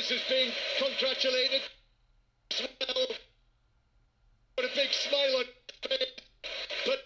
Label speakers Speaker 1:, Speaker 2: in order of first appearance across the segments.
Speaker 1: Gomez is being congratulated. Well, put a big smile on his face, but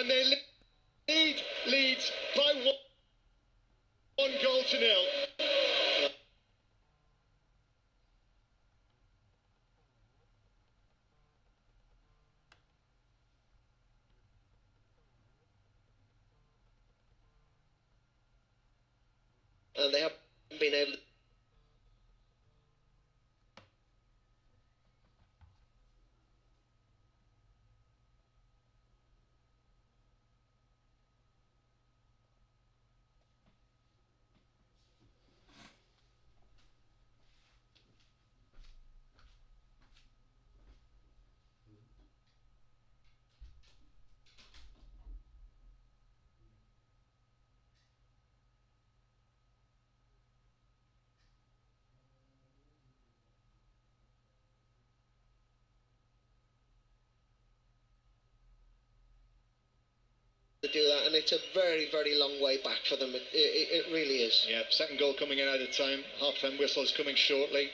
Speaker 1: and they lead Leeds by one goal to nil. And they haven't been able to. Do that, and it's a very, very long way back for them. It really is. Yeah, second goal coming in out of time. Half-time whistle is coming shortly.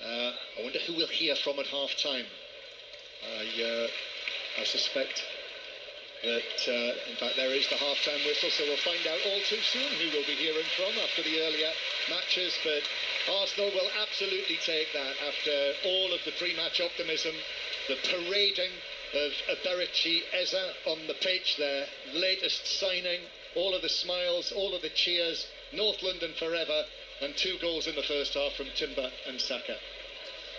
Speaker 1: I wonder who we'll hear from at half-time. I suspect that, in fact, there is the half-time whistle, so we'll find out all too soon who we'll be hearing from after the earlier matches. But Arsenal will absolutely take that after all of the pre-match optimism, the parading of Aberici Eza on the pitch, their latest signing, all of the smiles, all of the cheers, North London forever, and 2 goals in the first half from Timber and Saka.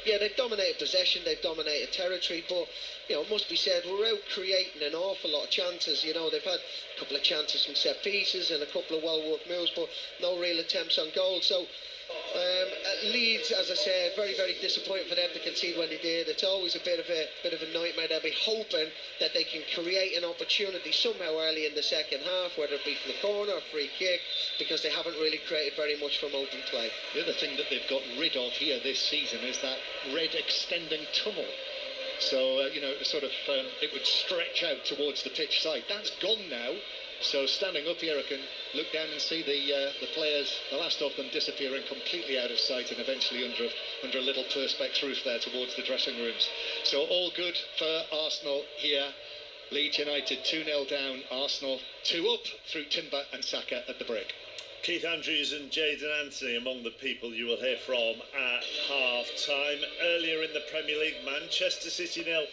Speaker 1: Yeah, they've dominated possession, they've dominated territory, but, it must be said, we're out creating an awful lot of chances. They've had a couple of chances from set pieces and a couple of well-worked moves, but no real attempts on goal. So, Leeds, as I said, very, very disappointing for them to concede when they did. It's always a bit of a nightmare. They'll be hoping that they can create an opportunity somehow early in the second half, whether it be from the corner or free kick, because they haven't really created very much from open play. The other thing that they've got rid of here this season is that red extending tunnel. So, it would stretch out towards the pitch side. That's gone now. So standing up here, I can look down and see the players, the last of them, disappearing completely out of sight and eventually under a little perspex roof there towards the dressing rooms. So all good for Arsenal here. Leeds United 2-0 down, Arsenal 2 up through Timber and Saka at the break.
Speaker 2: Keith Andrews and Jayden Anthony among the people you will hear from at half-time. Earlier in the Premier League, Manchester City 0,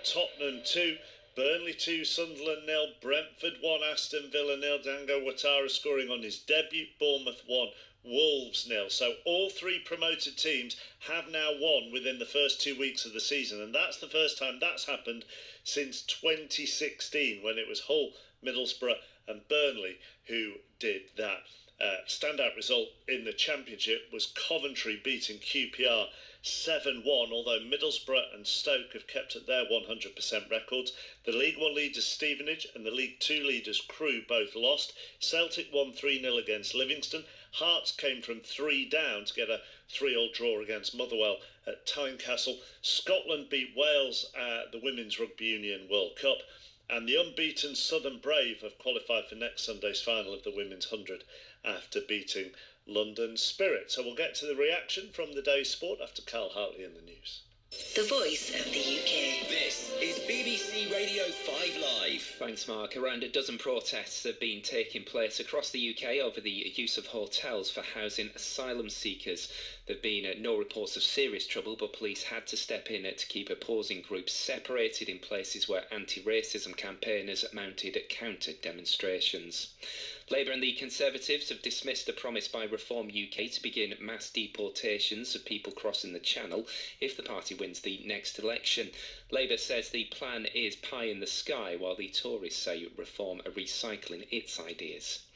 Speaker 2: Tottenham 2. Burnley 2, Sunderland 0, Brentford 1, Aston Villa 0, Dango Ouattara scoring on his debut, Bournemouth 1, Wolves 0. So all 3 promoted teams have now won within the first 2 weeks of the season, and that's the first time that's happened since 2016, when it was Hull, Middlesbrough and Burnley who did that. Standout result in the Championship was Coventry beating QPR 7-1, although Middlesbrough and Stoke have kept at their 100% records. The League One leaders Stevenage and the League Two leaders Crewe both lost. Celtic won 3-0 against Livingston. Hearts came from 3 down to get a 3-3 draw against Motherwell at Tynecastle. Scotland beat Wales at the Women's Rugby Union World Cup. And the unbeaten Southern Brave have qualified for next Sunday's final of the Women's 100 after beating London Spirit. So we'll get to the reaction from the day's sport after Carl Hartley in the news.
Speaker 3: The voice of the UK.
Speaker 4: This is BBC Radio 5 Live.
Speaker 5: Thanks, Mark. Around a dozen protests have been taking place across the UK over the use of hotels for housing asylum seekers. There have been no reports of serious trouble, but police had to step in to keep opposing groups separated in places where anti-racism campaigners mounted counter-demonstrations. Labour and the Conservatives have dismissed the promise by Reform UK to begin mass deportations of people crossing the Channel if the party wins the next election. Labour says the plan is pie in the sky, while the Tories say Reform are recycling its ideas.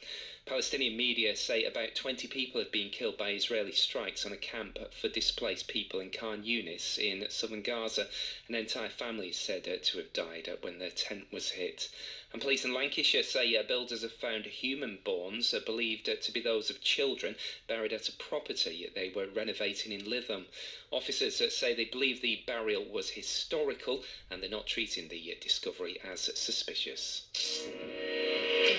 Speaker 5: Palestinian media say about 20 people have been killed by Israeli strikes on a camp for displaced people in Khan Yunis in southern Gaza. An entire family is said to have died when their tent was hit. And police in Lancashire say builders have found human bones believed to be those of children buried at a property they were renovating in Lytham. Officers say they believe the burial was historical and they're not treating the discovery as suspicious.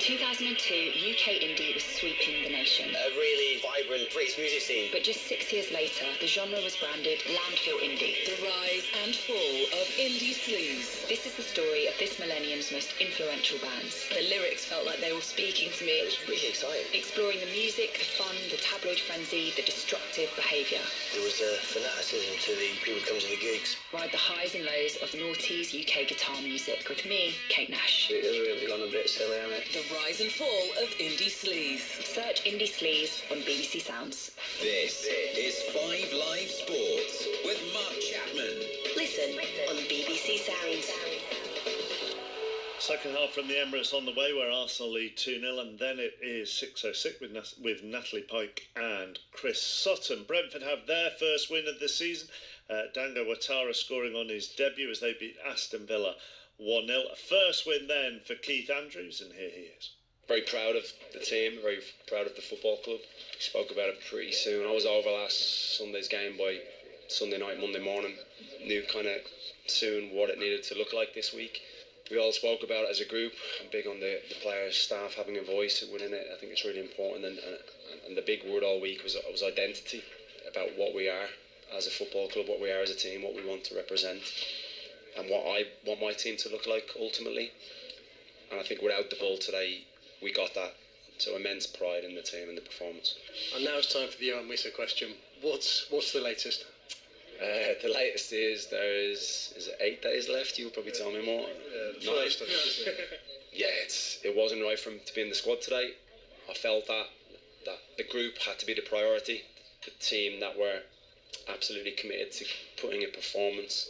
Speaker 3: In 2002, UK indie was sweeping the nation.
Speaker 4: A really vibrant British music scene.
Speaker 3: But just 6 years later, the genre was branded landfill indie.
Speaker 6: The rise and fall of indie sleaze.
Speaker 3: This is the story of this millennium's most influential bands. The lyrics felt like they were speaking to me.
Speaker 4: It was really exciting.
Speaker 3: Exploring the music, the fun, the tabloid frenzy, the destructive behaviour.
Speaker 4: There was a fanaticism to the people coming to the gigs.
Speaker 3: Ride the highs and lows of noughties UK guitar music with me, Kate Nash.
Speaker 4: It has really gone a bit silly, hasn't it?
Speaker 6: The rise and fall of indie sleaze.
Speaker 3: Search Indie Sleaze on BBC Sounds.
Speaker 4: This is 5 Live Sports with Mark Chapman.
Speaker 3: Listen on BBC Sounds.
Speaker 2: Second half from the Emirates on the way, where Arsenal lead 2-0, and then it is 6:06 with Natalie Pike and Chris Sutton. Brentford have their first win of the season. Dango Ouattara scoring on his debut as they beat Aston Villa 1-0. A first win then for Keith Andrews, and here he is.
Speaker 7: Very proud of the team, very proud of the football club. We spoke about it pretty soon. I was over last Sunday's game by Sunday night, Monday morning. Knew kind of soon what it needed to look like this week. We all spoke about it as a group. I'm big on the players, staff having a voice within it. I think it's really important. And the big word all week was identity, about what we are as a football club, what we are as a team, what we want to represent, and what I want my team to look like ultimately. And I think without the ball today, we got that. So immense pride in the team and the performance.
Speaker 8: And now it's time for the Wissa question. What's the latest?
Speaker 7: The latest is there is it 8 days left? You'll probably tell me more.
Speaker 8: First.
Speaker 7: Yeah, it wasn't right for him to be in the squad today. I felt that the group had to be the priority. The team that were absolutely committed to putting a performance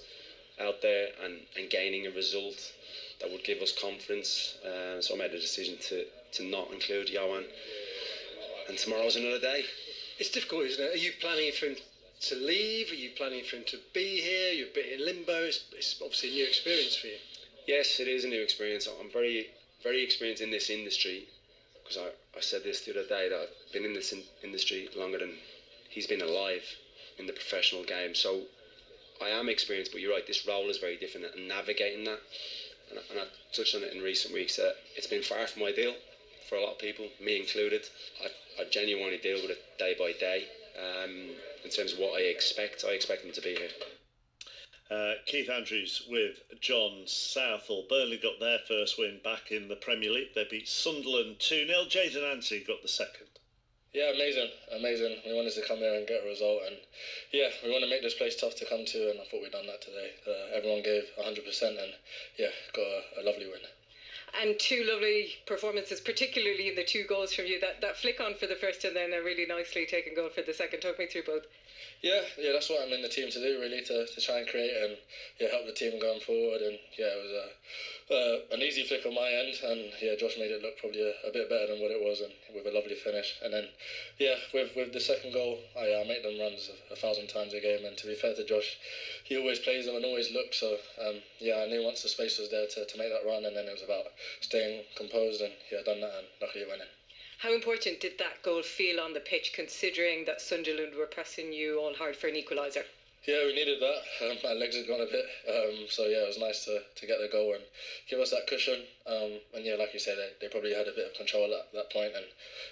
Speaker 7: out there and gaining a result that would give us confidence. So I made the decision to not include Johan. And tomorrow's another day.
Speaker 8: It's difficult, isn't it? Are you planning for him to leave? Are you planning for him to be here? You're a bit in limbo. It's obviously a new experience for you.
Speaker 7: Yes, it is a new experience. I'm very, very experienced in this industry, because I said this the other day, that I've been in this industry longer than he's been alive in the professional game. So I am experienced, but you're right, this role is very different, and navigating that, and I touched on it in recent weeks, that it's been far from ideal for a lot of people, me included. I genuinely deal with it day by day. In terms of what I expect them to be here.
Speaker 2: Keith Andrews with John Southall. Burnley got their first win back in the Premier League. They beat Sunderland 2-0. Jayden Anstey got the second.
Speaker 9: Yeah, amazing. We wanted to come here and get a result, and yeah, we want to make this place tough to come to, and I thought we'd done that today. Everyone gave 100%, and yeah, got a lovely win.
Speaker 10: And two lovely performances, particularly in the two goals from you. That flick on for the first and then a really nicely taken goal for the second. Talk me through both.
Speaker 9: Yeah, that's what I'm in the team to do, really, to try and create and help the team going forward. And yeah, it was an easy flick on my end, and yeah, Josh made it look probably a bit better than what it was, and with a lovely finish. And then yeah, with the second goal, I make them runs 1,000 times a game, and to be fair to Josh, he always plays them and always looks. So yeah, I knew once the space was there to make that run, and then it was about staying composed, and yeah, done that, and luckily it went in.
Speaker 10: How important did that goal feel on the pitch, considering that Sunderland were pressing you all hard for an equaliser?
Speaker 9: Yeah, we needed that. My legs had gone a bit, so yeah, it was nice to get the goal and give us that cushion. And yeah, like you said, they probably had a bit of control at that point, and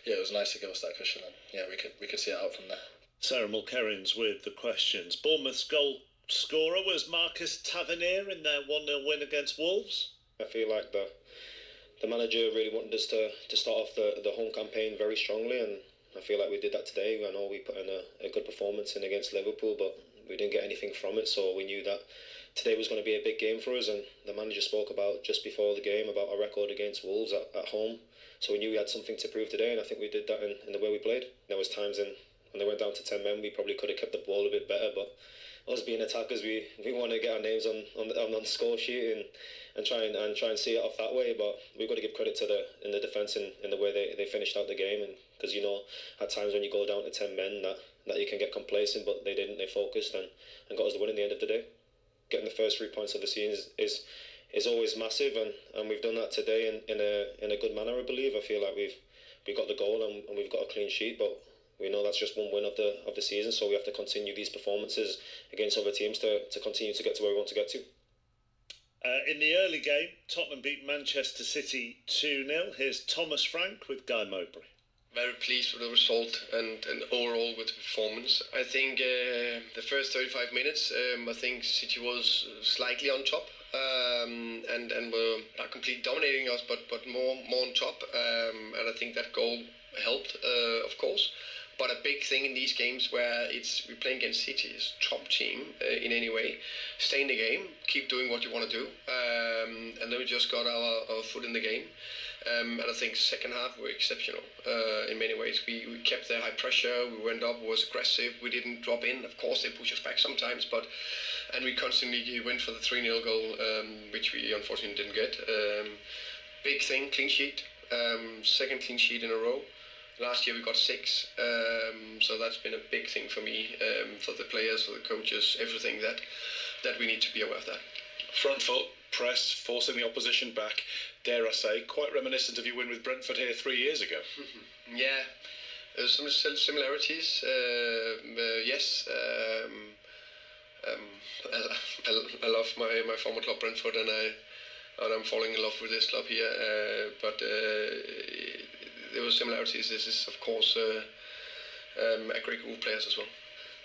Speaker 9: yeah, it was nice to give us that cushion, and yeah, we could see it out from there.
Speaker 2: Sarah Mulkerrins with the questions. Bournemouth's goal scorer was Marcus Tavernier in their 1-0 win against Wolves.
Speaker 11: I feel like the manager really wanted us to start off the home campaign very strongly, and I feel like we did that today. I know we put in a good performance in against Liverpool, but we didn't get anything from it, so we knew that today was going to be a big game for us, and the manager spoke about just before the game about our record against Wolves at home, so we knew we had something to prove today, and I think we did that in the way we played. There was times when they went down to 10 men, we probably could have kept the ball a bit better, but us being attackers, we want to get our names on the score sheet and try and see it off that way. But we've got to give credit to the defence in the way they finished out the game, and because at times when you go down to 10 men that you can get complacent, but they didn't. They focused and got us the win in the end of the day. Getting the first 3 points of the season is always massive, and we've done that today in a good manner. I believe. I feel like we've got the goal and we've got a clean sheet, but we know that's just one win of the season, so we have to continue these performances against other teams to continue to get to where we want to get to.
Speaker 2: In the early game, Tottenham beat Manchester City 2-0. Here's Thomas Frank with Guy Mowbray.
Speaker 12: Very pleased with the result and overall with the performance. I think the first 35 minutes, I think City was slightly on top and were not completely dominating us, but more on top. And I think that goal helped, of course. But a big thing in these games where we're playing against City's top team in any way, stay in the game, keep doing what you want to do, and then we just got our foot in the game. And I think second half were exceptional in many ways. We kept the high pressure, we went up, was aggressive, we didn't drop in. Of course they push us back sometimes, and we constantly went for the 3-0 goal, which we unfortunately didn't get. Big thing, clean sheet, second clean sheet in a row. Last year we got 6, so that's been a big thing for me, for the players, for the coaches, everything that we need to be aware of that.
Speaker 13: Front foot, press, forcing the opposition back, dare I say, quite reminiscent of your win with Brentford here 3 years ago.
Speaker 12: Yeah, there's some similarities, yes. I love my former club Brentford, and I'm falling in love with this club here, but there were similarities. This is, of course, a great group of players as well.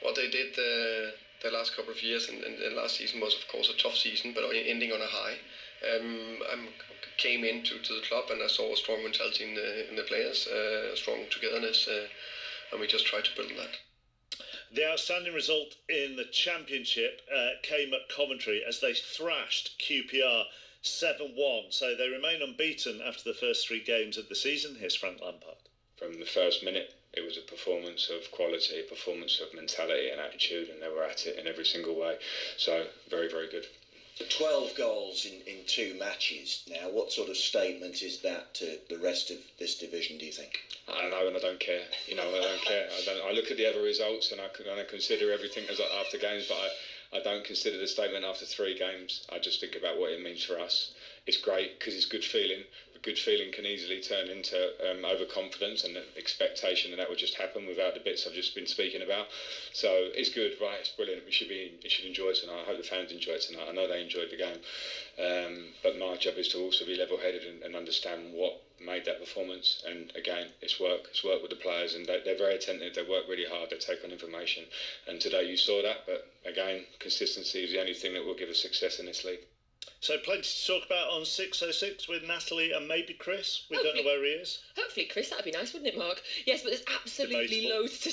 Speaker 12: What they did the last couple of years and last season was, of course, a tough season, but ending on a high. I came into the club and I saw a strong mentality in the players, a strong togetherness, and we just tried to build on that.
Speaker 2: The outstanding result in the Championship came at Coventry as they thrashed QPR 7-1, so they remain unbeaten after the first 3 games of the season. Here's Frank Lampard.
Speaker 14: From the first minute, it was a performance of quality, a performance of mentality and attitude, and they were at it in every single way. So, very, very good.
Speaker 15: 12 goals in 2 matches now. What sort of statement is that to the rest of this division, do you think?
Speaker 14: I don't know, and I don't care. I don't care. I look at the other results and I consider everything as after games, but I don't consider the statement after 3 games. I just think about what it means for us. It's great because it's good feeling. But good feeling can easily turn into overconfidence and expectation, and that would just happen without the bits I've just been speaking about. So it's good, right? It's brilliant. We should enjoy it tonight. I hope the fans enjoy it tonight. I know they enjoyed the game. But my job is to also be level-headed and understand what made that performance. And again, it's work with the players, and they're very attentive. They work really hard. They take on information, and today you saw that. But again, consistency is the only thing that will give us success in this league.
Speaker 2: So plenty to talk about on 606 with Natalie and maybe Chris. We don't know where he is.
Speaker 16: Hopefully Chris, that'd be nice, wouldn't it, Mark? Yes, but there's absolutely loads to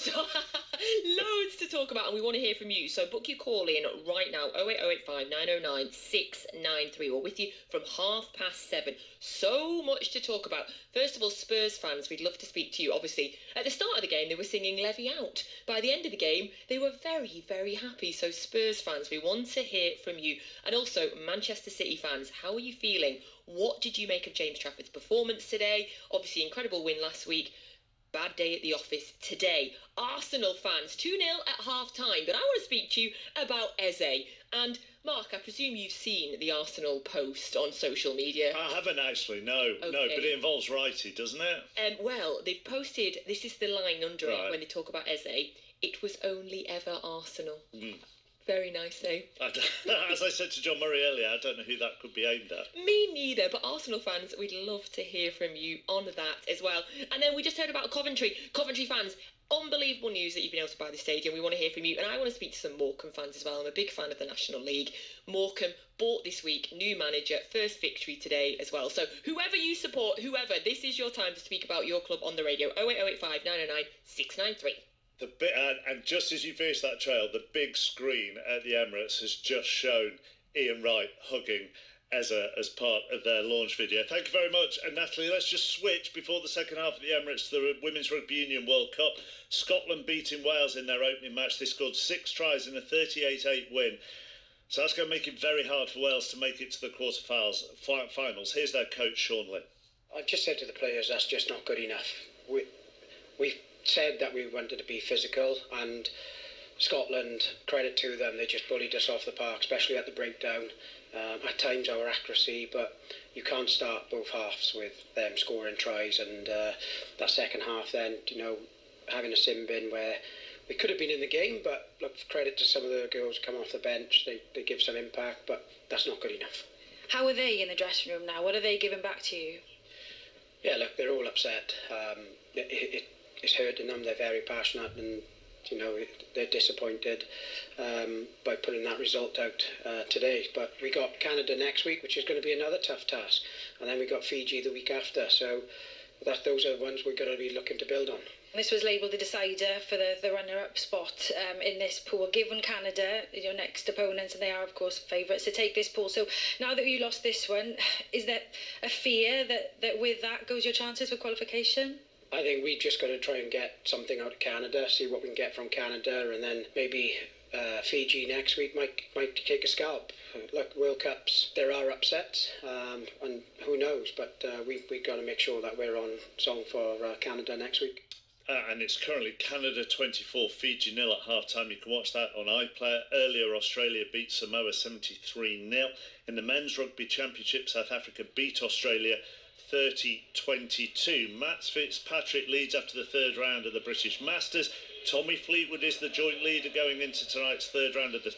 Speaker 16: talk about, and we want to hear from you. So book your call in right now, 08085 909 693. We're with you from 7:30. So much to talk about. First of all, Spurs fans, we'd love to speak to you. Obviously, at the start of the game, they were singing Levy Out. By the end of the game, they were very, very happy. So Spurs fans, we want to hear from you. And also, Manchester City fans, how are you feeling? What did you make of James Trafford's performance today? Obviously, incredible win last week. Bad day at the office today. Arsenal fans, 2-0 at half-time. But I want to speak to you about Eze. And Mark, I presume you've seen the Arsenal post on social media.
Speaker 2: I haven't actually, no, but it involves Righty, doesn't it?
Speaker 16: Well, they've posted, this is the line under it when they talk about Eze, it was only ever Arsenal. Very nice, eh?
Speaker 2: As I said to John Murray earlier, I don't know who that could be aimed at.
Speaker 16: Me neither, but Arsenal fans, we'd love to hear from you on that as well. And then we just heard about Coventry. Coventry fans, unbelievable news that you've been able to buy the stadium. We want to hear from you, and I want to speak to some Morecambe fans as well. I'm a big fan of the National League. Morecambe bought this week, new manager, first victory today as well. So whoever you support, this is your time to speak about your club on the radio. 08085 909 693.
Speaker 2: And just as you finish that trail, the big screen at the Emirates has just shown Ian Wright hugging Eze as part of their launch video. Thank you very much. And Natalie, let's just switch before the second half of the Emirates to the Women's Rugby Union World Cup. Scotland beating Wales in their opening match. They scored 6 tries in a 38-8 win. So that's going to make it very hard for Wales to make it to the quarter-finals. Here's their coach, Sean Lynn.
Speaker 17: I've just said to the players, that's just not good enough. We've said that we wanted to be physical, and Scotland, credit to them, they just bullied us off the park, especially at the breakdown. At times our accuracy, but you can't start both halves with them scoring tries, and that second half then, having a sin bin where we could have been in the game, but look, credit to some of the girls come off the bench, they give some impact, but that's not good enough.
Speaker 18: How are they in the dressing room now? What are they giving back to you?
Speaker 17: Yeah, look, they're all upset. It's hurting them. They're very passionate, and you know they're disappointed by putting that result out today. But we got Canada next week, which is going to be another tough task, and then we got Fiji the week after. So those are the ones we're going to be looking to build on.
Speaker 18: This was labelled the decider for the runner-up spot in this pool. Given Canada, your next opponents, and they are, of course, favourites to take this pool. So now that you lost this one, is there a fear that with that goes your chances for qualification?
Speaker 17: I think we've just got to try and get something out of Canada, see what we can get from Canada, and then maybe Fiji next week might take a scalp. Look, World Cups, there are upsets, and who knows, but we've got to make sure that we're on song for Canada next week.
Speaker 2: And it's currently Canada 24, Fiji 0 at half-time. You can watch that on iPlayer. Earlier, Australia beat Samoa 73-0. In the Men's Rugby Championship, South Africa beat Australia 30-22. Matt Fitzpatrick leads after the third round of the British Masters. Tommy Fleetwood is the joint leader going into tonight's third round of the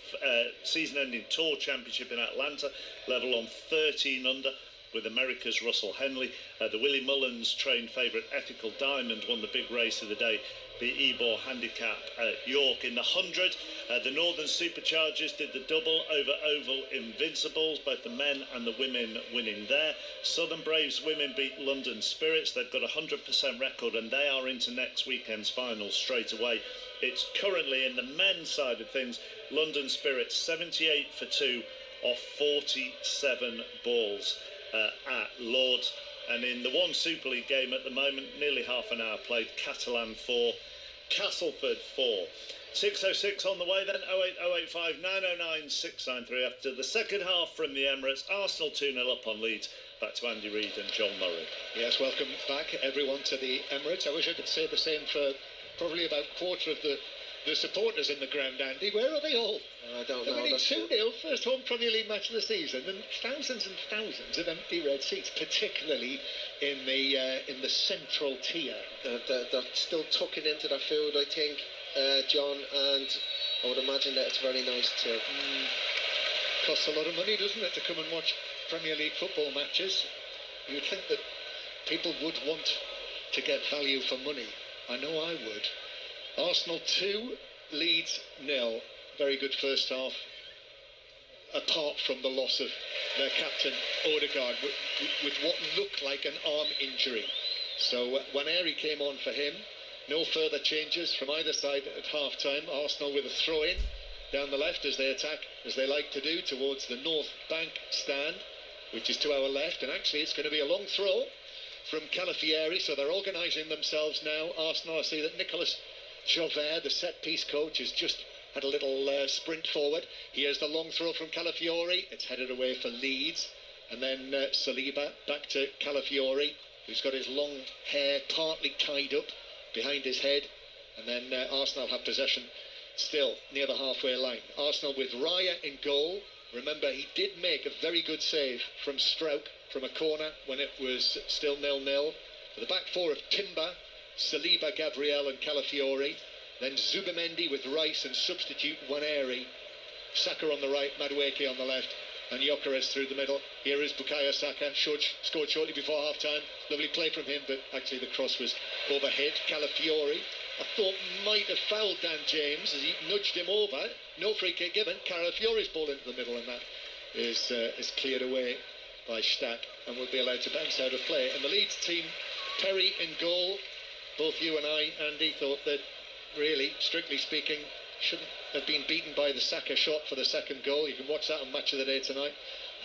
Speaker 2: season-ending Tour Championship in Atlanta, level on 13 under. With America's Russell Henley. The Willie Mullins-trained favourite Ethical Diamond won the big race of the day, the Ebor Handicap at York in the 100. The Northern Superchargers did the double over Oval Invincibles, both the men and the women winning there. Southern Braves women beat London Spirits. They've got a 100% record and they are into next weekend's final straight away. It's currently in the men's side of things, London Spirits 78 for 2 off 47 balls. At Lords. And in the one Super League game at the moment, nearly half an hour played, Catalan 4, Castleford 4. 6:06 on the way then, 08085 909 693 after the second half from the Emirates. Arsenal 2-0 up on Leeds. Back to Andy Reid and John Murray.
Speaker 1: Yes, welcome back everyone to the Emirates. I wish I could say the same for probably about a quarter of the supporters in the ground, Andy. Where are they all?
Speaker 19: I don't know.
Speaker 1: I mean, 2-0, first home Premier League match of the season, and thousands of empty red seats, particularly in the central tier.
Speaker 19: They're still tucking into the field, I think, John, and I would imagine that it's very nice too.
Speaker 1: Costs a lot of money, doesn't it, to come and watch Premier League football matches? You'd think that people would want to get value for money. I know I would. Arsenal 2, Leeds 0. Very good first half, apart from the loss of their captain Odegaard with what looked like an arm injury. So Waneri came on for him. No further changes from either side at half-time. Arsenal with a throw-in down the left as they attack, as they like to do, towards the North Bank stand, which is to our left. And actually it's going to be a long throw from Calafieri, so they're organising themselves now. Arsenal, I see that Nicolas Jauvert, the set-piece coach, has just had a little sprint forward. Here's the long throw from Calafiori. It's headed away for Leeds. And then Saliba back to Calafiori, who's got his long hair partly tied up behind his head. And then Arsenal have possession still near the halfway line. Arsenal with Raya in goal. Remember, he did make a very good save from Strauch from a corner when it was still 0-0. The back four of Timber, Saliba, Gabriel and Calafiori. Then Zubimendi with Rice and substitute Waneri. Saka on the right, Madueke on the left, and Gyökeres through the middle. Here is Bukayo Saka, scored shortly before half-time. Lovely play from him, but actually the cross was overhead. Calafiori, I thought might have fouled Dan James as he nudged him over. No free kick given. Calafiori's ball into the middle, and that is cleared away by Stack and will be allowed to bounce out of play. And the Leeds team, Perry in goal. Both you and I, Andy, thought that really, strictly speaking, shouldn't have been beaten by the Saka shot for the second goal. You can watch that on Match of the Day tonight.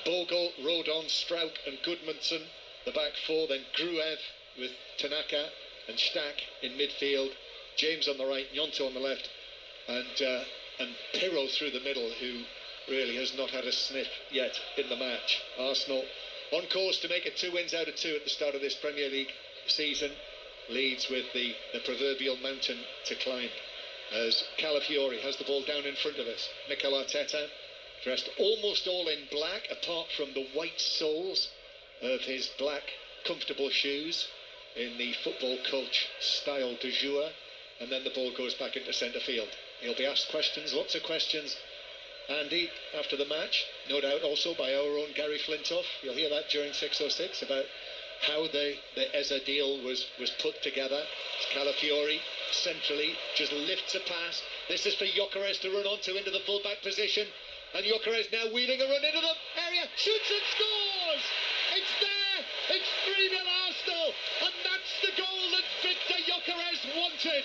Speaker 1: Bogle, Rodon, Strauch and Goodmanson, the back four. Then Gruev with Tanaka and Stack in midfield. James on the right, Gnonto on the left, and Pirro through the middle, who really has not had a sniff yet in the match. Arsenal on course to make it 2 wins out of 2 at the start of this Premier League season. Leeds with the proverbial mountain to climb as Calafiori has the ball down in front of us. Mikel Arteta, dressed almost all in black apart from the white soles of his black comfortable shoes in the football coach style du jour, and then the ball goes back into centre field. He'll be asked questions, lots of questions, Andy after the match, no doubt also by our own Gary Flintoff. You'll hear that during 606 about how the Eza deal was put together. Calafiori centrally just lifts a pass. This is for Gyökeres to run onto into the full-back position, and Gyökeres now wheeling a run into the area, shoots and scores! It's there! It's 3-0 Arsenal, and that's the goal that Victor Gyökeres wanted.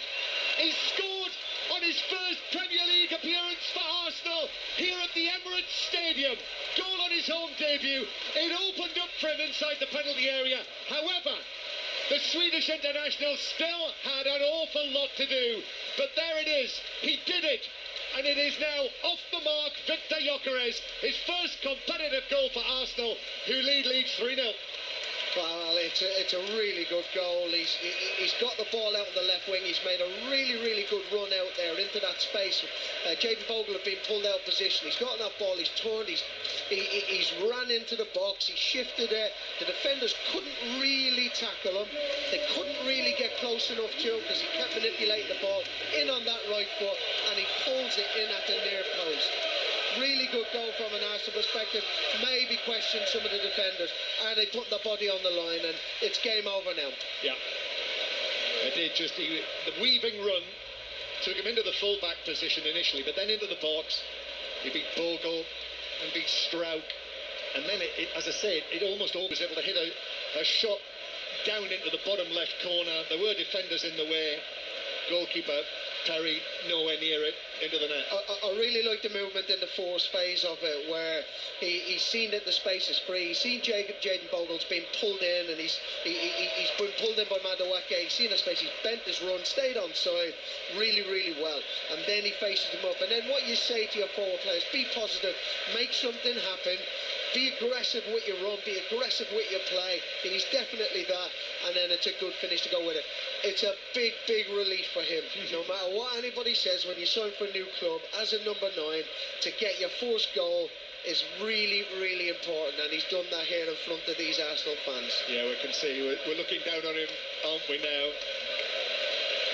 Speaker 1: He scored on his first Premier League appearance for Arsenal here at the Emirates Stadium. Goal on his home debut. It opened up for him inside the penalty area. However, the Swedish international still had an awful lot to do. But there it is. He did it. And it is now off the mark, Victor Gyökeres. His first competitive goal for Arsenal, who lead Leeds 3-0.
Speaker 19: Well, it's a really good goal. He's got the ball out on the left wing. He's made a really good run out there into that space. Jayden Bogle had been pulled out of position. He's gotten that ball. He's turned. He's ran into the box. He shifted it. The defenders couldn't really tackle him. They couldn't really get close enough to him because he kept manipulating the ball in on that right foot, and he pulls it in at the near post. Really good goal from an Arsenal perspective. Maybe question some of the defenders. And they put the body on the line, and it's game over now.
Speaker 1: Yeah. It did just the weaving run took him into the full-back position initially, but then into the box. He beat Bogle and beat Strauch. And then, as I say, it almost always able to hit a shot down into the bottom left corner. There were defenders in the way. Goalkeeper Perry nowhere near it, into the net.
Speaker 19: I really like the movement in the force phase of it, where he's seen that the space is free. He's seen Jayden Bogle's been pulled in, and he's been pulled in by Madueke. He's seen the space. He's bent his run, stayed on side, really well, and then he faces him up. And then what you say to your forward players: be positive, make something happen. Be aggressive with your run, be aggressive with your play. He's definitely that, and then it's a good finish to go with it. It's a big relief for him. No matter what anybody says, when you sign for a new club as a number 9, to get your first goal is really important, and he's done that here in front of these Arsenal fans.
Speaker 1: Yeah, we can see we're looking down on him, aren't we now?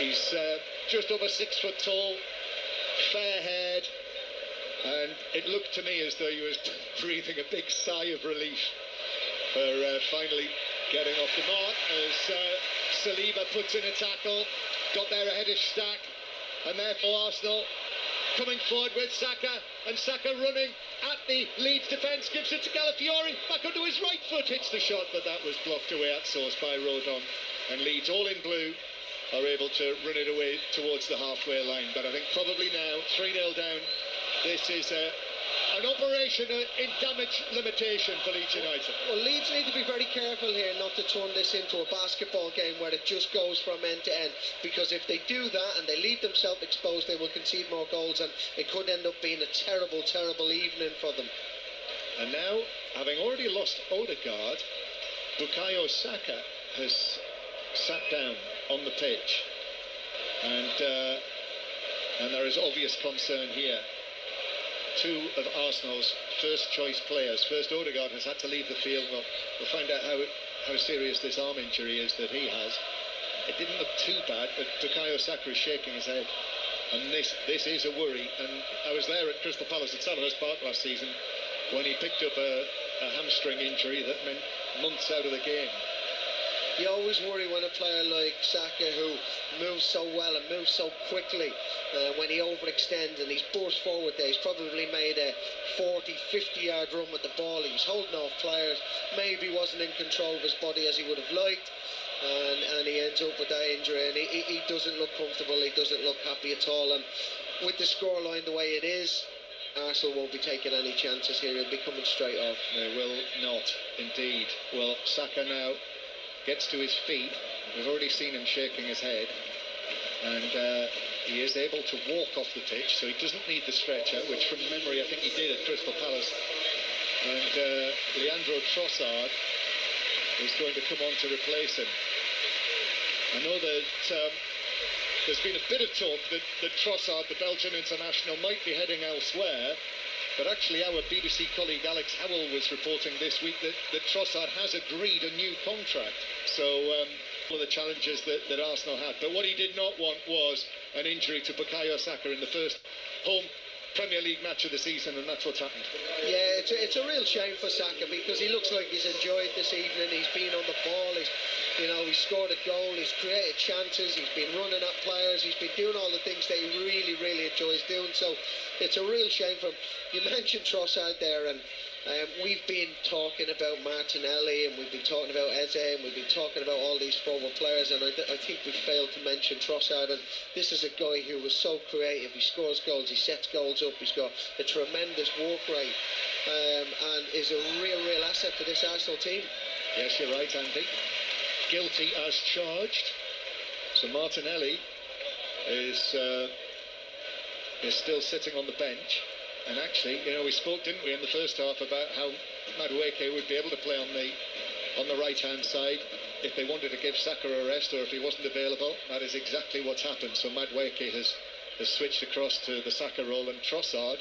Speaker 1: He's just over 6 foot tall, fair-haired, and it looked to me as though he was breathing a big sigh of relief for finally getting off the mark as Saliba puts in a tackle, got there ahead of Stack, and therefore Arsenal coming forward with Saka, and Saka running at the Leeds defence, gives it to Calafiori, back onto his right foot, hits the shot, but that was blocked away at source by Rodon, and Leeds, all in blue, are able to run it away towards the halfway line. But I think probably now 3-0 down, this is an operation in damage limitation for Leeds United.
Speaker 19: Well, Leeds need to be very careful here not to turn this into a basketball game where it just goes from end to end, because if they do that and they leave themselves exposed, they will concede more goals, and it could end up being a terrible evening for them.
Speaker 1: And now, having already lost Odegaard, Bukayo Saka has sat down on the pitch, and there is obvious concern here. 2 of Arsenal's first choice players. First, Odegaard has had to leave the field. Well, we'll find out how serious this arm injury is that he has. It didn't look too bad, but Bukayo Saka is shaking his head, and this is a worry. And I was there at Crystal Palace at Selhurst Park last season when he picked up a hamstring injury that meant months out of the game.
Speaker 19: You always worry when a player like Saka, who moves so well and moves so quickly, when he overextends and he's burst forward there. He's probably made a 40-50 yard run with the ball. He was holding off players, maybe wasn't in control of his body as he would have liked, and he ends up with that injury, and he doesn't look comfortable, he doesn't look happy at all. And with the scoreline the way it is, Arsenal won't be taking any chances here. He'll be coming straight off.
Speaker 1: They will not, indeed. Well, Saka now gets to his feet. We've already seen him shaking his head, and he is able to walk off the pitch, so he doesn't need the stretcher, which from memory I think he did at Crystal Palace. And Leandro Trossard is going to come on to replace him. I know that there's been a bit of talk that Trossard, the Belgian international, might be heading elsewhere, but actually our BBC colleague Alex Howell was reporting this week that Trossard has agreed a new contract. So one of the challenges that Arsenal had. But what he did not want was an injury to Bukayo Saka in the first home Premier League match of the season, and that's what's happened.
Speaker 19: Yeah, it's a real shame for Saka, because he looks like he's enjoyed this evening. He's been on the ball. He's scored a goal. He's created chances. He's been running at players. He's been doing all the things that he really, really enjoys doing. So it's a real shame for him. You mentioned Trossard there, and we've been talking about Martinelli, and we've been talking about Eze, and we've been talking about all these forward players, and I think we failed to mention Trossard. And this is a guy who was so creative. He scores goals, he sets goals up, he's got a tremendous walk rate, and is a real asset to this Arsenal team.
Speaker 1: Yes, you're right, Andy. Guilty as charged. So Martinelli is still sitting on the bench. And actually, we spoke, didn't we, in the first half about how Madueke would be able to play on the right-hand side if they wanted to give Saka a rest, or if he wasn't available. That is exactly what's happened. So Madueke has switched across to the Saka role and Trossard.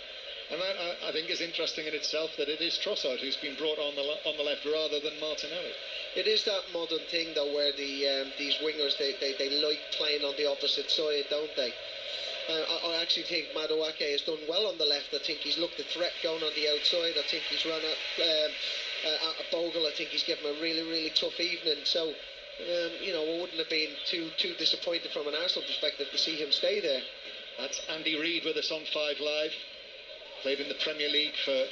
Speaker 1: And that, I think, is interesting in itself, that it is Trossard who's been brought on the left rather than Martinelli.
Speaker 19: It is that modern thing, though, where these wingers, they like playing on the opposite side, don't they? I actually think Madueke has done well on the left. I think he's looked the threat going on the outside. I think he's run at Bogle. I think he's given him a really tough evening. So, I wouldn't have been too disappointed from an Arsenal perspective to see him stay there.
Speaker 1: That's Andy Reid with us on 5 Live. Played in the Premier League for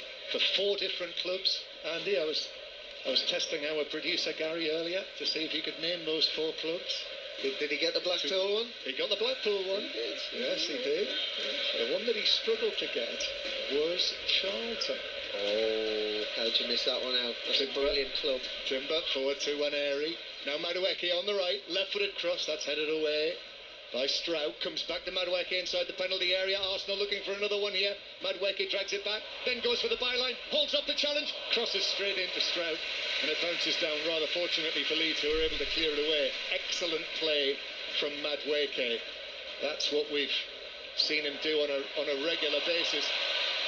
Speaker 1: 4 different clubs. Andy, I was testing our producer Gary earlier to see if he could name those 4 clubs.
Speaker 19: Did he get the Blackpool one?
Speaker 1: He got the Blackpool one. He did. Yes, he did. The one that he struggled to get was Charlton.
Speaker 19: Oh, how'd you miss that one out? That's a brilliant club.
Speaker 1: Timber forward to Waneri. Now Madueke on the right, left-footed cross, that's headed away by Strout. Comes back to Madueke inside the penalty area. Arsenal looking for another one here. Madueke drags it back, then goes for the byline, holds up the challenge, crosses straight into Strout, and it bounces down rather fortunately for Leeds, who were able to clear it away. Excellent play from Madueke. That's what we've seen him do on a regular basis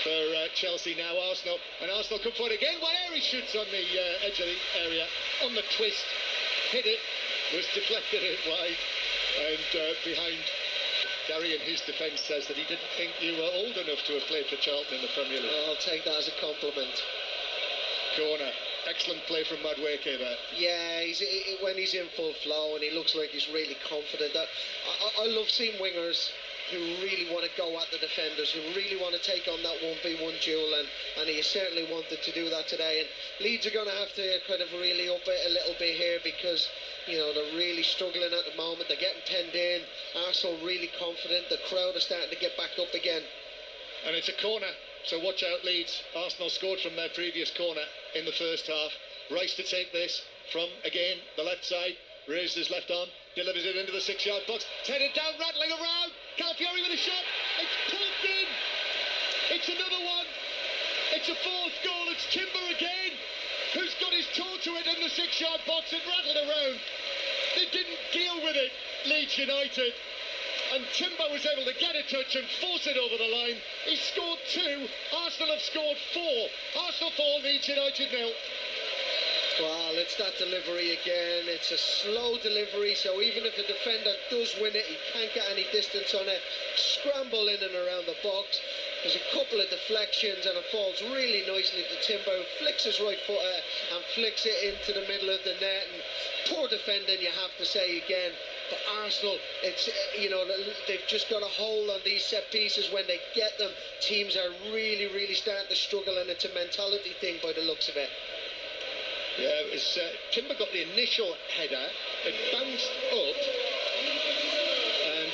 Speaker 1: for Chelsea. Now Arsenal, and Arsenal come forward again. Waneri shoots on the edge of the area, on the twist, hit it, was deflected it wide, and behind. Gary, in his defence, says that he didn't think you were old enough to have played for Charlton in the Premier League.
Speaker 19: I'll take that as a compliment.
Speaker 1: Corner. Excellent play from Madueke there.
Speaker 19: Yeah, when he's in full flow and he looks like he's really confident. I love seeing wingers who really want to go at the defenders, who really want to take on that 1v1 duel, and he certainly wanted to do that today. And Leeds are going to have to kind of really up it a little bit here, because they're really struggling at the moment. They're getting penned in. Arsenal really confident. The crowd are starting to get back up again.
Speaker 1: And it's a corner, so watch out, Leeds. Arsenal scored from their previous corner in the first half. Rice to take this from, again, the left side. Raises his left arm, delivers it into the 6-yard box. Headed down, rattling around. Calafiori with a shot. It's pulled in. It's another one. It's a 4th goal. It's Timber again, who's got his toe to it in the 6-yard box. It rattled around. They didn't deal with it, Leeds United. And Timber was able to get a touch and force it over the line. He scored 2. Arsenal have scored 4. Arsenal 4, Leeds United 0.
Speaker 19: Well, it's that delivery again. It's a slow delivery, so even if a defender does win it, he can't get any distance on it. Scramble in and around the box. There's a couple of deflections, and it falls really nicely to Timber, who flicks his right foot and flicks it into the middle of the net. And poor defending, you have to say again. But Arsenal, it's they've just got a hold on these set pieces. When they get them, teams are really starting to struggle, and it's a mentality thing by the looks of it.
Speaker 1: Yeah, it was, Timber got the initial header, it bounced up and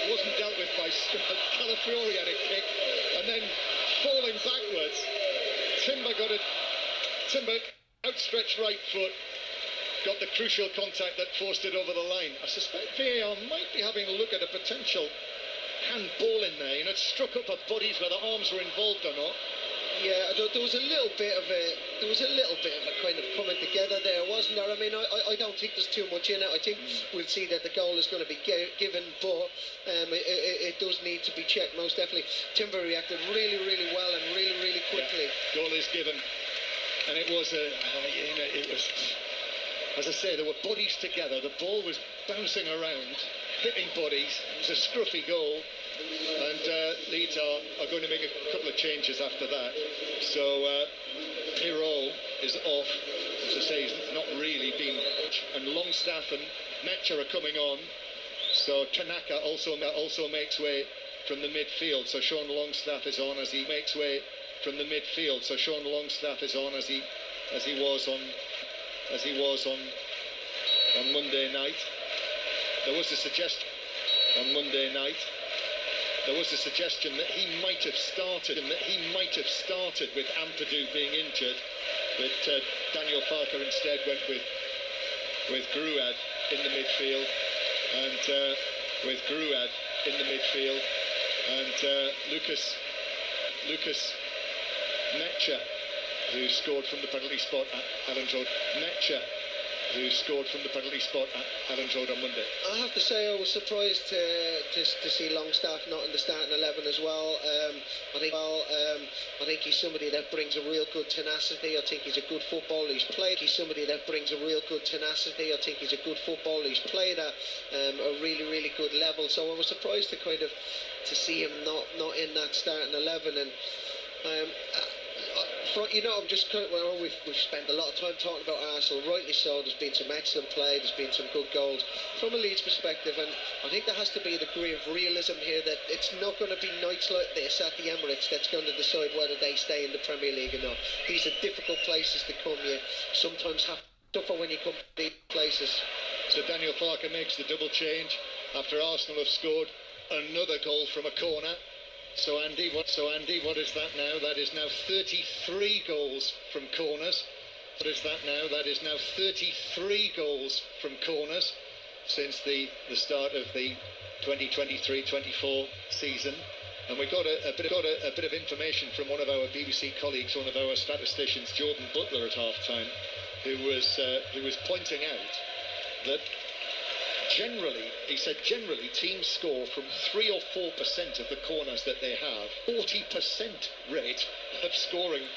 Speaker 1: wasn't dealt with by Stroud. Calafiori had a kick, and then falling backwards, Timber outstretched right foot, got the crucial contact that forced it over the line. I suspect VAR might be having a look at a potential handball in there. It struck up at bodies whether arms were involved or not.
Speaker 19: Yeah, there was a little bit of a kind of coming together there, wasn't there? I mean, I don't think there's too much in it. I think we'll see that the goal is going to be given, but it does need to be checked most definitely. Timber reacted really well and really quickly.
Speaker 1: Yeah, goal is given, and it was as I say, there were bodies together. The ball was bouncing around, hitting bodies. It was a scruffy goal. And Leeds are going to make a couple of changes after that. So Pirot is off. As I say, he's not really been... And Longstaff and Metcher are coming on. So Tanaka also makes way from the midfield. So Sean Longstaff is on as he makes way from the midfield. So Sean Longstaff is on as he was on Monday night. There was a suggestion on Monday night. There was a suggestion that he might have started with Ampadu being injured, but Daniel Farker instead went with Gruev in the midfield, and Lucas Metcher, who scored from the penalty spot at Elland Road. Who scored from the penalty spot at Elland Road on Monday.
Speaker 19: I have to say I was surprised to see Longstaff not in the starting 11 as well. I think he's somebody that brings a real good tenacity. I think he's a good footballer. He's played. He's somebody that brings a real good tenacity. I think he's a good footballer. He's played at a really good level. So I was surprised to see him not in that starting 11. And I'm just kind of, we've spent a lot of time talking about Arsenal, rightly so. There's been some excellent play, there's been some good goals from a Leeds perspective, and I think there has to be a degree of realism here that it's not going to be nights like this at the Emirates that's going to decide whether they stay in the Premier League or not. These are difficult places to come. You sometimes have to suffer when you come to these places.
Speaker 1: So Daniel Farker makes the double change after Arsenal have scored another goal from a corner. So Andy, what is that now? That is now 33 goals from corners. What is that now? That is now 33 goals from corners since the start of the 2023-24 season. And we got a bit of information from one of our BBC colleagues, one of our statisticians, Jordan Butler, at half-time, who was pointing out that generally teams score from 3 or 4% of the corners that they have. 40% rate of scoring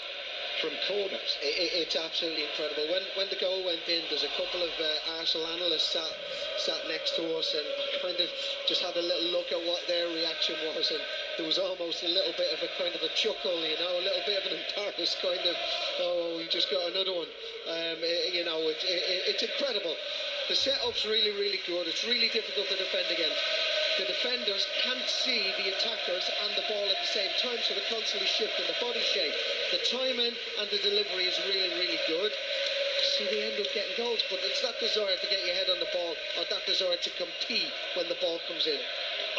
Speaker 1: from corners.
Speaker 19: It's absolutely incredible. When the goal went in, there's a couple of Arsenal analysts sat next to us, and I kind of just had a little look at what their reaction was, and there was almost a little bit of a kind of a chuckle, a little bit of an embarrassed kind of, oh, we just got another one. It's incredible. The setup's really good. It's really difficult to defend against. The defenders can't see the attackers and the ball at the same time, so they're constantly shifting the body shape. The timing and the delivery is really good. So they end up getting goals, but it's that desire to get your head on the ball, or that desire to compete when the ball comes in.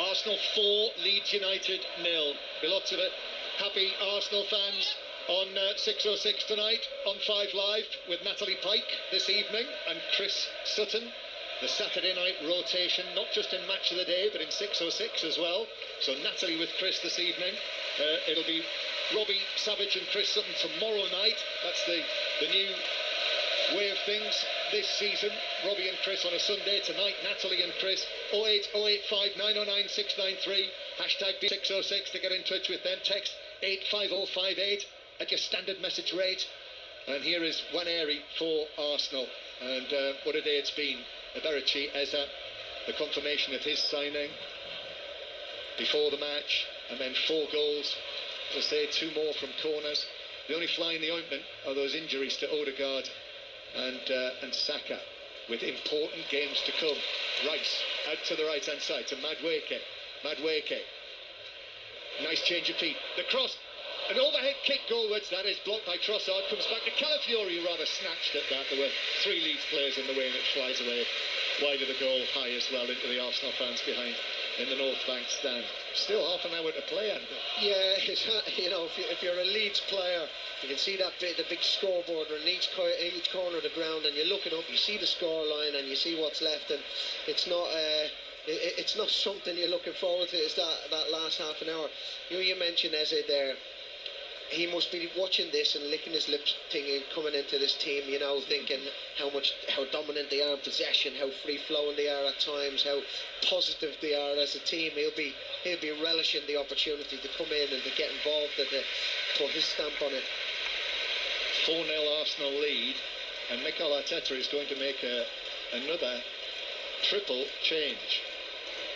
Speaker 1: Arsenal 4, Leeds United 0. Be lots of it. Happy Arsenal fans on 606 tonight on 5 Live with Natalie Pike this evening and Chris Sutton. The Saturday night rotation, not just in Match of the Day, but in 606 as well. So Natalie with Chris this evening. It'll be Robbie Savage and Chris Sutton tomorrow night. That's the new way of things this season. Robbie and Chris on a Sunday. Tonight, Natalie and Chris. 08085 909 693. Hashtag B606 to get in touch with them. Text 85058 at your standard message rate. And here is Waneri for Arsenal. And what a day it's been. Eberici Eza, the confirmation of his signing before the match, and then 4 goals. As I say, 2 more from corners. The only fly in the ointment are those injuries to Odegaard and Saka, with important games to come. Rice out to the right hand side to Madueke. Nice change of feet. The cross. An overhead kick goalwards, that is blocked by Trossard, comes back to Calafiori, who rather snatched at that. There were 3 Leeds players in the way and it flies away wide of the goal, high as well into the Arsenal fans behind in the North Bank stand. Still half an hour to play, Andrew.
Speaker 19: Yeah, if you're a Leeds player, you can see that the big scoreboard on each corner of the ground, and you're looking up, you see the score line and you see what's left, and it's not something you're looking forward to. It's that last half an hour. You mentioned Eze there. He must be watching this and licking his lips, thinking, coming into this team, thinking how dominant they are in possession, how free-flowing they are at times, how positive they are as a team. He'll be relishing the opportunity to come in and to get involved and to put his stamp on it.
Speaker 1: 4-0 Arsenal lead, and Mikel Arteta is going to make another triple change.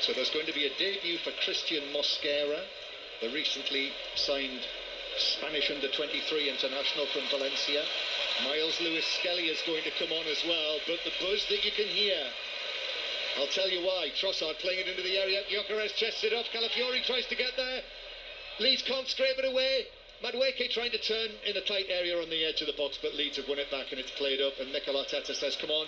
Speaker 1: So there's going to be a debut for Christian Mosquera, the recently signed Spanish under-23 international from Valencia. Miles Lewis-Skelly is going to come on as well, but the buzz that you can hear, I'll tell you why. Trossard playing it into the area. Gyökeres chests it off. Calafiori tries to get there. Leeds can't scrape it away. Madueke trying to turn in a tight area on the edge of the box, but Leeds have won it back and it's played up. And Mikel Arteta says, come on.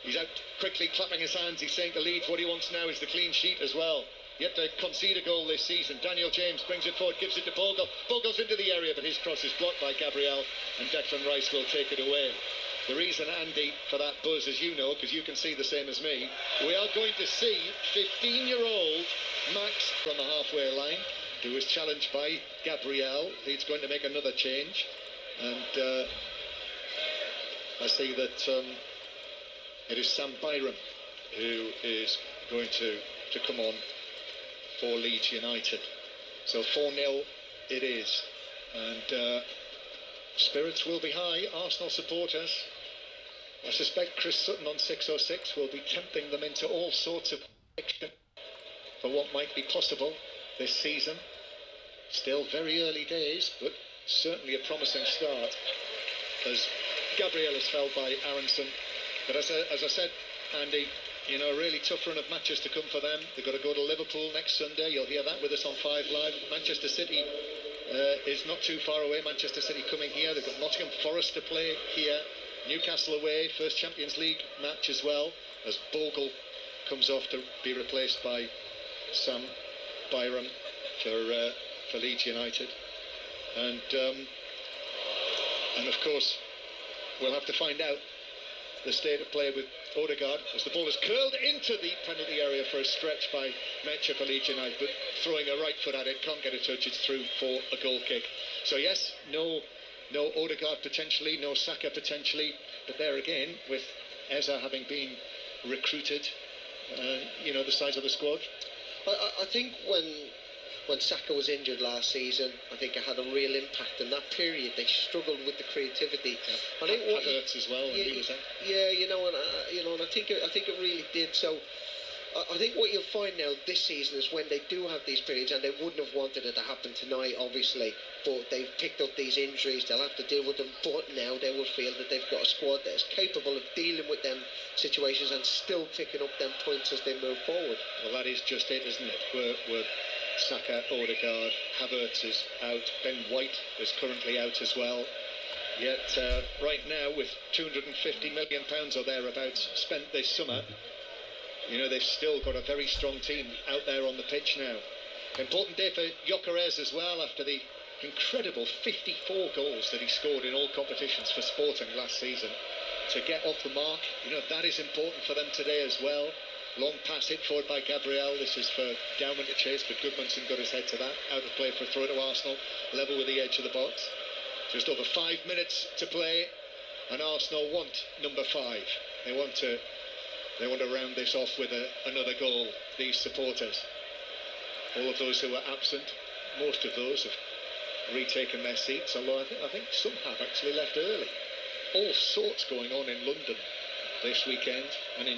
Speaker 1: He's out quickly clapping his hands. He's saying to Leeds what he wants now is the clean sheet as well. Yet to concede a goal this season. Daniel James brings it forward, gives it to Bogle. Bogle's into the area, but his cross is blocked by Gabriel, and Declan Rice will take it away. The reason, Andy, for that buzz, as you know, because you can see the same as me, we are going to see 15-year-old Max from the halfway line, who was challenged by Gabriel. He's going to make another change, and I see that it is Sam Byram who is going to come on for Leeds United. So 4-0 it is, and spirits will be high. Arsenal supporters, I suspect Chris Sutton on 606 will be tempting them into all sorts of action for what might be possible this season. Still very early days, but certainly a promising start, as Gabriel is felled by Aronson. But as I said, Andy, you know, a really tough run of matches to come for them. They've got to go to Liverpool next Sunday. You'll hear that with us on 5 Live. Manchester City is not too far away. Manchester City coming here. They've got Nottingham Forest to play here. Newcastle away. First Champions League match as well, as Bogle comes off to be replaced by Sam Byram for Leeds United. And of course, we'll have to find out the state of play with Odegaard, as the ball is curled into the penalty area for a stretch by Mecha for Leeds United, but throwing a right foot at it, can't get a touch, it's through for a goal kick. So yes, no Odegaard potentially, no Saka potentially, but there again, with Eza having been recruited, you know, the size of the squad.
Speaker 19: I think when Saka was injured last season, I think it had a real impact. In that period, they struggled with the creativity.
Speaker 1: Yeah. I think Havertz as well, when he was out.
Speaker 19: Yeah, and I think it really did. So I think what you'll find now this season is when they do have these periods, and they wouldn't have wanted it to happen tonight, obviously, but they've picked up these injuries. They'll have to deal with them. But now they will feel that they've got a squad that is capable of dealing with them situations and still picking up them points as they move forward.
Speaker 1: Well, that is just it, isn't it? We're Saka, Odegaard, Havertz is out, Ben White is currently out as well. Yet right now, with £250 million or thereabouts spent this summer, you know, they've still got a very strong team out there on the pitch now. Important day for Gyökeres as well, after the incredible 54 goals that he scored in all competitions for Sporting last season. To get off the mark, you know, that is important for them today as well. Long pass hit forward by Gabriel. This is for Dowman to chase, but Goodmanson got his head to that. Out of play for a throw to Arsenal, level with the edge of the box. Just over 5 minutes to play, and Arsenal want number 5. They want to round this off with another goal. These supporters, all of those who were absent, most of those have retaken their seats. Although I think some have actually left early. All sorts going on in London this weekend, and in